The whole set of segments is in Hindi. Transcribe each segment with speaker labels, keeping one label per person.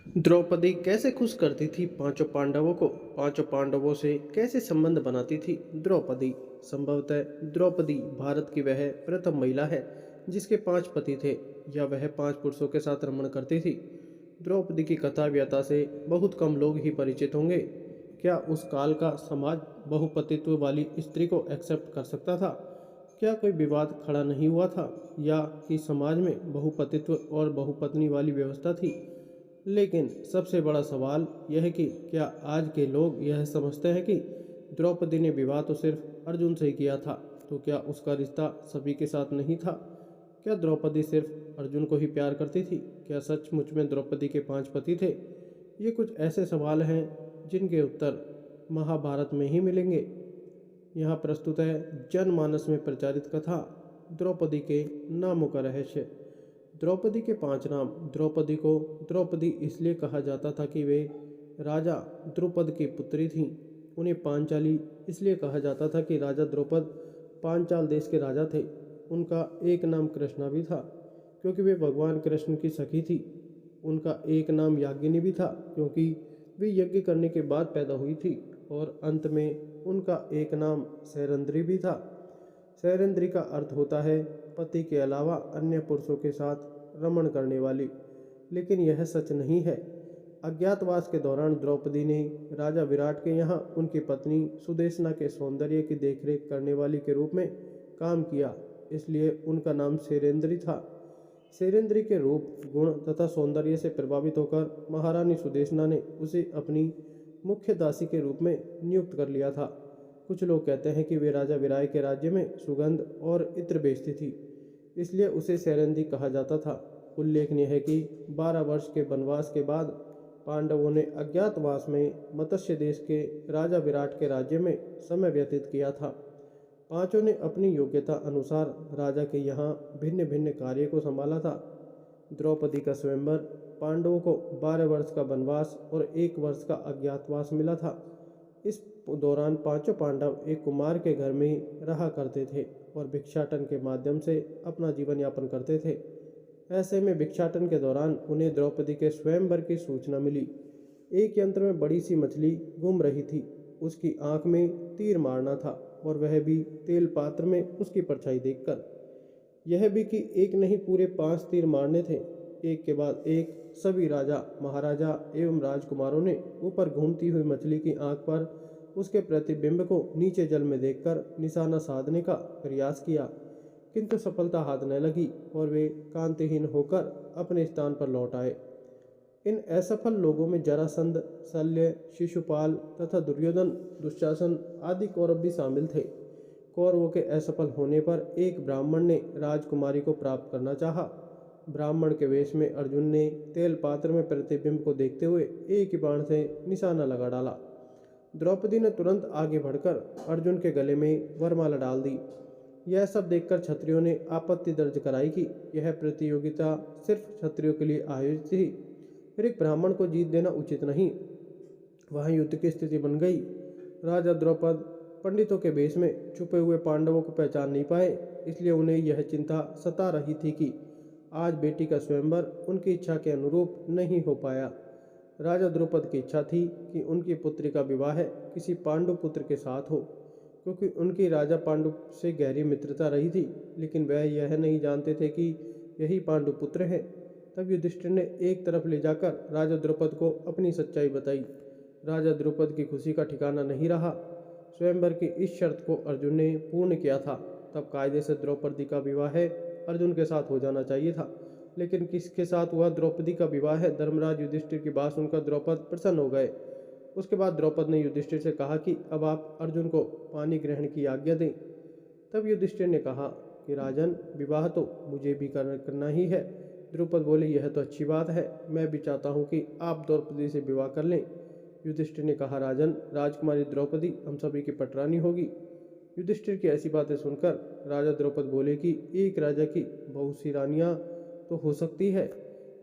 Speaker 1: द्रौपदी कैसे खुश करती थी पांचों पांडवों को। पांचों पांडवों से कैसे संबंध बनाती थी द्रौपदी। संभवतः द्रौपदी भारत की वह प्रथम महिला है जिसके 5 पति थे या वह 5 पुरुषों के साथ रमण करती थी। द्रौपदी की कथा व्यथा से बहुत कम लोग ही परिचित होंगे। क्या उस काल का समाज बहुपतित्व वाली स्त्री को एक्सेप्ट कर सकता था? क्या कोई विवाद खड़ा नहीं हुआ था, या कि समाज में बहुपतित्व और बहुपत्नी वाली व्यवस्था थी? लेकिन सबसे बड़ा सवाल यह है कि क्या आज के लोग यह समझते हैं कि द्रौपदी ने विवाह तो सिर्फ अर्जुन से ही किया था, तो क्या उसका रिश्ता सभी के साथ नहीं था? क्या द्रौपदी सिर्फ अर्जुन को ही प्यार करती थी? क्या सचमुच में द्रौपदी के 5 पति थे? ये कुछ ऐसे सवाल हैं जिनके उत्तर महाभारत में ही मिलेंगे। यहाँ प्रस्तुत है जनमानस में प्रचारित कथा, द्रौपदी के नामों का रहस्य। द्रौपदी के 5 नाम। द्रौपदी को द्रौपदी इसलिए कहा जाता था कि वे राजा द्रुपद की पुत्री थीं। उन्हें पांचाली इसलिए कहा जाता था कि राजा द्रुपद पांचाल देश के राजा थे। उनका एक नाम कृष्णा भी था क्योंकि वे भगवान कृष्ण की सखी थी। उनका एक नाम याज्ञिनी भी था क्योंकि वे यज्ञ करने के बाद पैदा हुई थी। और अंत में उनका एक नाम सैरंध्री भी था। सैरंध्री का अर्थ होता है पति के अलावा अन्य पुरुषों के साथ रमण करने वाली। लेकिन यह सच नहीं है। अज्ञातवास के दौरान द्रौपदी ने राजा विराट के यहाँ उनकी पत्नी सुदेशना के सौंदर्य की देखरेख करने वाली के रूप में काम किया, इसलिए उनका नाम सैरेंद्री था। सैरेंद्री के रूप, गुण तथा सौंदर्य से प्रभावित होकर महारानी सुदेशना ने उसे अपनी मुख्य दासी के रूप में नियुक्त कर लिया था। कुछ लोग कहते हैं कि वे राजा विराय के राज्य में सुगंध और इत्र बेचती थी, इसलिए उसे सैरंधी कहा जाता था। उल्लेखनीय है कि 12 वर्ष के वनवास के बाद पांडवों ने अज्ञातवास में मत्स्य देश के राजा विराट के राज्य में समय व्यतीत किया था। पांचों ने अपनी योग्यता अनुसार राजा के यहाँ भिन्न भिन्न कार्य को संभाला था। द्रौपदी का स्वयंवर, पांडवों को 12 वर्ष का वनवास और 1 वर्ष का अज्ञातवास मिला था। इस दौरान पांचों पांडव एक कुमार के घर में रहा करते थे और भिक्षाटन के माध्यम से अपना जीवन यापन करते थे। ऐसे में भिक्षाटन के दौरान उन्हें द्रौपदी के स्वयंवर की सूचना मिली। एक यंत्र में बड़ी सी मछली घूम रही थी। उसकी आंख में तीर मारना था और वह भी तेल पात्र में उसकी परछाई देखकर। यह भी कि एक नहीं पूरे 5 तीर मारने थे, एक के बाद एक। सभी राजा, महाराजा एवं राजकुमारों ने ऊपर घूमती हुई मछली की आंख पर उसके प्रतिबिंब को नीचे जल में देखकर निशाना साधने का प्रयास किया, किंतु सफलता हाथ न लगी और वे कांतिहीन होकर अपने स्थान पर लौट आए। इन असफल लोगों में जरासंध, शल्य, शिशुपाल तथा दुर्योधन, दुशासन आदि कौरव भी शामिल थे। कौरवों के असफल होने पर एक ब्राह्मण ने राजकुमारी को प्राप्त करना चाहा। ब्राह्मण के वेश में अर्जुन ने तेल पात्र में प्रतिबिंब को देखते हुए एक ही बाण से निशाना लगा डाला। द्रौपदी ने तुरंत आगे बढ़कर अर्जुन के गले में वरमाला डाल दी। यह सब देखकर क्षत्रियों ने आपत्ति दर्ज कराई कि यह प्रतियोगिता सिर्फ क्षत्रियों के लिए आयोजित थी, फिर एक ब्राह्मण को जीत देना उचित नहीं। वहां युद्ध की स्थिति बन गई। राजा द्रौपद पंडितों के वेश में छुपे हुए पांडवों को पहचान नहीं पाए, इसलिए उन्हें यह चिंता सता रही थी कि आज बेटी का स्वयंवर उनकी इच्छा के अनुरूप नहीं हो पाया। राजा द्रुपद की इच्छा थी कि उनकी पुत्री का विवाह किसी पांडु पुत्र के साथ हो, क्योंकि उनकी राजा पांडु से गहरी मित्रता रही थी। लेकिन वह यह नहीं जानते थे कि यही पांडु पुत्र हैं। तब युधिष्ठिर ने एक तरफ ले जाकर राजा द्रुपद को अपनी सच्चाई बताई। राजा द्रुपद की खुशी का ठिकाना नहीं रहा। स्वयंवर की इस शर्त को अर्जुन ने पूर्ण किया था। तब कायदे से द्रौपदी का विवाह अर्जुन के साथ हो जाना चाहिए था। लेकिन किसके साथ हुआ द्रौपदी का विवाह? धर्मराज युधिष्ठिर की बात सुनकर द्रौपद प्रसन्न हो गए। उसके बाद द्रौपद ने युधिष्ठिर से कहा कि अब आप अर्जुन को पानी ग्रहण की आज्ञा दें। तब युधिष्ठिर ने कहा कि राजन, विवाह तो मुझे भी करना ही है। द्रौपद बोले, यह तो अच्छी बात है, मैं भी चाहता हूँ कि आप द्रौपदी से विवाह कर लें। युधिष्ठिर ने कहा, राजन, राजकुमारी द्रौपदी हम सभी की पटरानी होगी। युधिष्ठिर की ऐसी बातें सुनकर राजा द्रौपद बोले कि एक राजा की बहुत सी रानियां तो हो सकती है,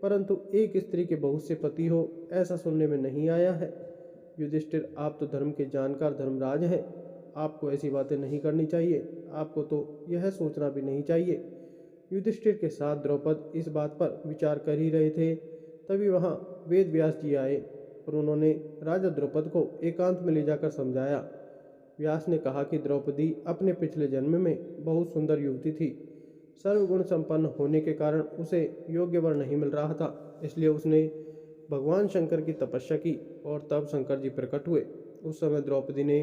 Speaker 1: परंतु एक स्त्री के बहुत से पति हो, ऐसा सुनने में नहीं आया है। युधिष्ठिर, आप तो धर्म के जानकार धर्मराज हैं, आपको ऐसी बातें नहीं करनी चाहिए। आपको तो यह सोचना भी नहीं चाहिए। युधिष्ठिर के साथ द्रौपद इस बात पर विचार कर ही रहे थे तभी वहाँ वेद व्यास जी आए और उन्होंने राजा द्रौपद को एकांत में ले जाकर समझाया। व्यास ने कहा कि द्रौपदी अपने पिछले जन्म में बहुत सुंदर युवती थी। सर्वगुण संपन्न होने के कारण उसे योग्य वर नहीं मिल रहा था, इसलिए उसने भगवान शंकर की तपस्या की और तब शंकर जी प्रकट हुए। उस समय द्रौपदी ने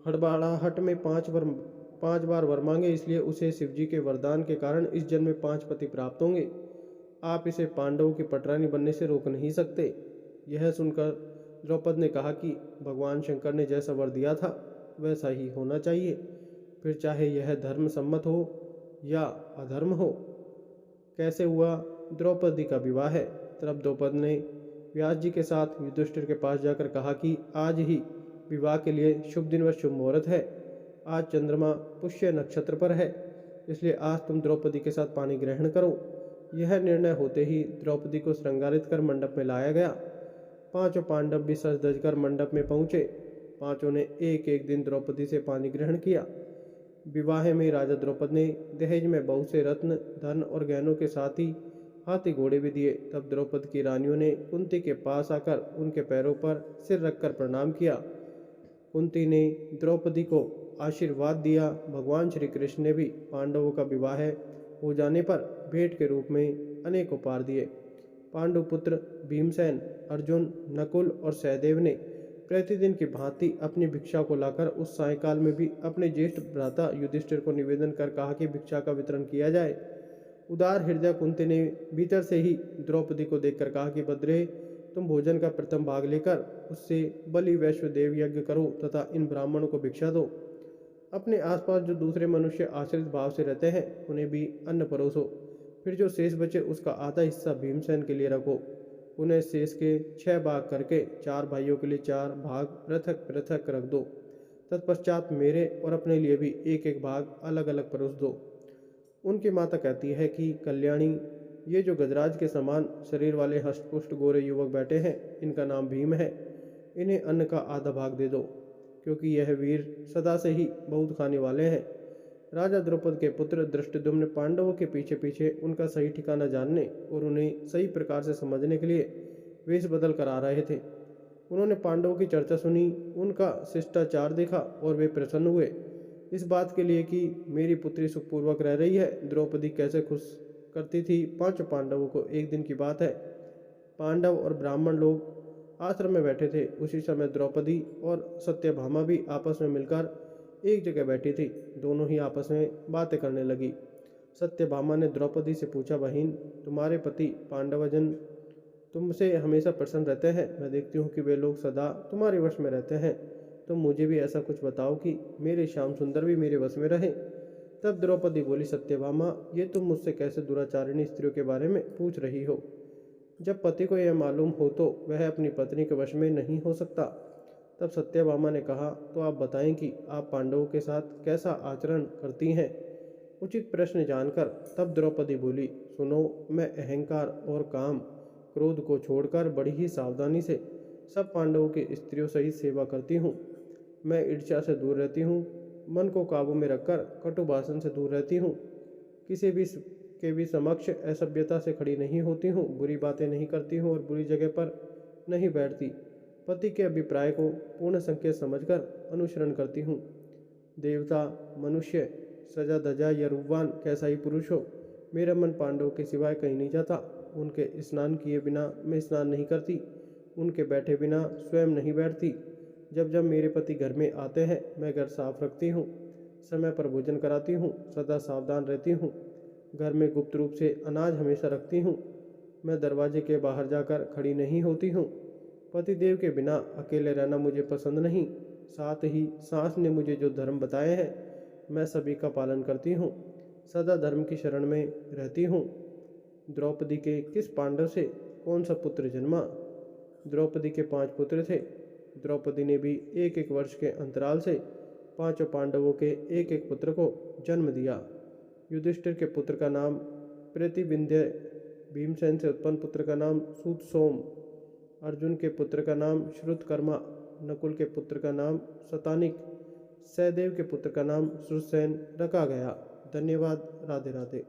Speaker 1: हड़बड़ाहट में 5 बार वर मांगे, इसलिए उसे शिवजी के वरदान के कारण इस जन्म में 5 पति प्राप्त होंगे। आप इसे पांडवों की पटरानी बनने से रोक नहीं सकते। यह सुनकर द्रौपद ने कहा कि भगवान शंकर ने जैसा वर दिया था वैसा ही होना चाहिए, फिर चाहे यह धर्म सम्मत हो या अधर्म हो। कैसे हुआ द्रौपदी का विवाह है। तब द्रौपद ने व्यास जी के साथ युधिष्ठिर के पास जाकर कहा कि आज ही विवाह के लिए शुभ दिन व शुभ मुहूर्त है। आज चंद्रमा पुष्य नक्षत्र पर है, इसलिए आज तुम द्रौपदी के साथ पानी ग्रहण करो। यह निर्णय होते ही द्रौपदी को श्रृंगारित कर मंडप में लाया गया। 5 पांडव भी सज धज कर मंडप में पहुंचे। 5 ने एक एक दिन द्रौपदी से पानी ग्रहण किया। विवाह में राजा द्रौपद ने दहेज में बहुत से रत्न, धन और गहनों के साथ ही हाथी घोड़े भी दिए। तब द्रौपद की रानियों ने कुंती के पास आकर उनके पैरों पर सिर रखकर प्रणाम किया। कुंती ने द्रौपदी को आशीर्वाद दिया। भगवान श्री कृष्ण ने भी पांडवों का विवाह हो जाने पर भेंट के रूप में अनेक उपहार दिए। पांडु पुत्र भीमसेन, अर्जुन, नकुल और सहदेव ने प्रतिदिन की भांति अपनी भिक्षा को लाकर उस सायंकाल में भी अपने ज्येष्ठ भ्राता युधिष्ठिर को निवेदन कर कहा कि भिक्षा का वितरण किया जाए। उदार हृदय कुंती ने भीतर से ही द्रौपदी को देखकर कहा कि भद्रे, तुम भोजन का प्रथम भाग लेकर उससे बलि वैश्वदेव यज्ञ करो तथा इन ब्राह्मणों को भिक्षा दो। अपने आसपास जो दूसरे मनुष्य आश्रित भाव से रहते हैं उन्हें भी अन्न परोसो। फिर जो शेष बचे उसका आधा हिस्सा भीमसेन के लिए रखो। उन्हें शेष के 6 भाग करके 4 भाइयों के लिए 4 भाग पृथक पृथक रख दो। तत्पश्चात मेरे और अपने लिए भी एक एक भाग अलग अलग परोस दो। उनकी माता कहती है कि कल्याणी, ये जो गजराज के समान शरीर वाले हष्टपुष्ट गोरे युवक बैठे हैं, इनका नाम भीम है। इन्हें अन्न का आधा भाग दे दो, क्योंकि यह वीर सदा से ही बहुत खाने वाले हैं। राजा द्रौपद के पुत्र धृष्टद्युम्न पांडवों के पीछे पीछे उनका सही ठिकाना जानने और उन्हें सही प्रकार से समझने के लिए वेश बदल कर आ रहे थे। उन्होंने पांडवों की चर्चा सुनी, उनका शिष्टाचार देखा और वे प्रसन्न हुए इस बात के लिए कि मेरी पुत्री सुखपूर्वक रह रही है। द्रौपदी कैसे खुश करती थी 5 पांडवों को। एक दिन की बात है, पांडव और ब्राह्मण लोग आश्रम में बैठे थे। उसी समय द्रौपदी और सत्यभामा भी आपस में मिलकर एक जगह बैठी थी। दोनों ही आपस में बातें करने लगी। सत्यभामा ने द्रौपदी से पूछा, बहन, तुम्हारे पति पांडवजन तुमसे हमेशा प्रसन्न रहते हैं। मैं देखती हूँ कि वे लोग सदा तुम्हारे वश में रहते हैं। तुम मुझे भी ऐसा कुछ बताओ कि मेरे श्याम सुंदर भी मेरे वश में रहें। तब द्रौपदी बोली, सत्यभामा, ये तुम मुझसे कैसे दुराचारिणी स्त्रियों के बारे में पूछ रही हो। जब पति को यह मालूम हो तो वह अपनी पत्नी के वश में नहीं हो सकता। तब सत्यभामा ने कहा, तो आप बताएं कि आप पांडवों के साथ कैसा आचरण करती हैं। उचित प्रश्न जानकर तब द्रौपदी बोली, सुनो, मैं अहंकार और काम क्रोध को छोड़कर बड़ी ही सावधानी से सब पांडवों की स्त्रियों सहित सेवा करती हूँ। मैं ईर्ष्या से दूर रहती हूँ, मन को काबू में रखकर कटु भाषण से दूर रहती हूँ, किसी भी के भी समक्ष असभ्यता से खड़ी नहीं होती हूँ, बुरी बातें नहीं करती हूँ और बुरी जगह पर नहीं बैठती। पति के अभिप्राय को पूर्ण संकेत समझकर अनुसरण करती हूँ। देवता, मनुष्य, सजा धजा या रूपवान कैसा ही पुरुष हो, मेरा मन पांडवों के सिवाय कहीं नहीं जाता। उनके स्नान किए बिना मैं स्नान नहीं करती, उनके बैठे बिना स्वयं नहीं बैठती। जब जब मेरे पति घर में आते हैं मैं घर साफ रखती हूँ, समय पर भोजन कराती हूँ, सदा सावधान रहती हूँ। घर में गुप्त रूप से अनाज हमेशा रखती हूँ। मैं दरवाजे के बाहर जाकर खड़ी नहीं होती हूँ। पतिदेव के बिना अकेले रहना मुझे पसंद नहीं। साथ ही सास ने मुझे जो धर्म बताए हैं मैं सभी का पालन करती हूँ, सदा धर्म की शरण में रहती हूँ। द्रौपदी के किस पांडव से कौन सा पुत्र जन्मा। द्रौपदी के 5 पुत्र थे। द्रौपदी ने भी एक एक वर्ष के अंतराल से 5 पांडवों के एक एक पुत्र को जन्म दिया। युधिष्ठिर के पुत्र का नाम प्रतिविंध्य, भीमसेन से उत्पन्न पुत्र का नाम सूतसोम, अर्जुन के पुत्र का नाम श्रुतकर्मा, नकुल के पुत्र का नाम शतानिक, सहदेव के पुत्र का नाम श्रुतसेन रखा गया। धन्यवाद। राधे राधे।